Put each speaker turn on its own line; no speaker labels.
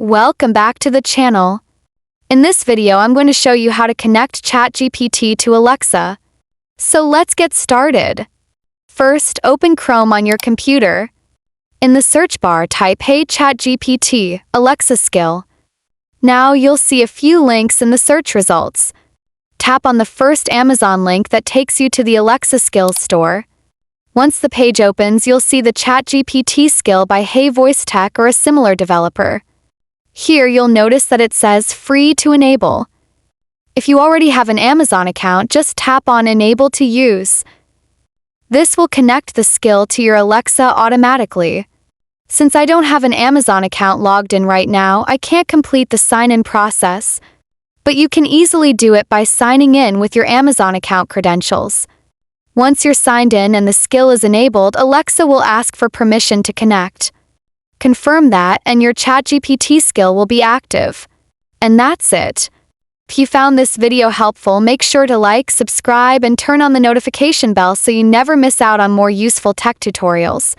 Welcome back to the channel. In this video, I'm going to show you how to connect ChatGPT to Alexa. So let's get started. First, open Chrome on your computer. In the search bar, type "Hey ChatGPT, Alexa skill." Now you'll see a few links in the search results. Tap on the first Amazon link that takes you to the Alexa Skills store. Once the page opens, you'll see the ChatGPT skill by Hey Voice Tech or a similar developer. Here you'll notice that it says free to enable. If you already have an Amazon account, just tap on Enable to Use. This will connect the skill to your Alexa automatically. Since I don't have an Amazon account logged in right now, I can't complete the sign-in process, but you can easily do it by signing in with your Amazon account credentials. Once you're signed in and the skill is enabled, Alexa will ask for permission to connect. Confirm that and your ChatGPT skill will be active. And that's it. If you found this video helpful, make sure to like, subscribe, and turn on the notification bell so you never miss out on more useful tech tutorials.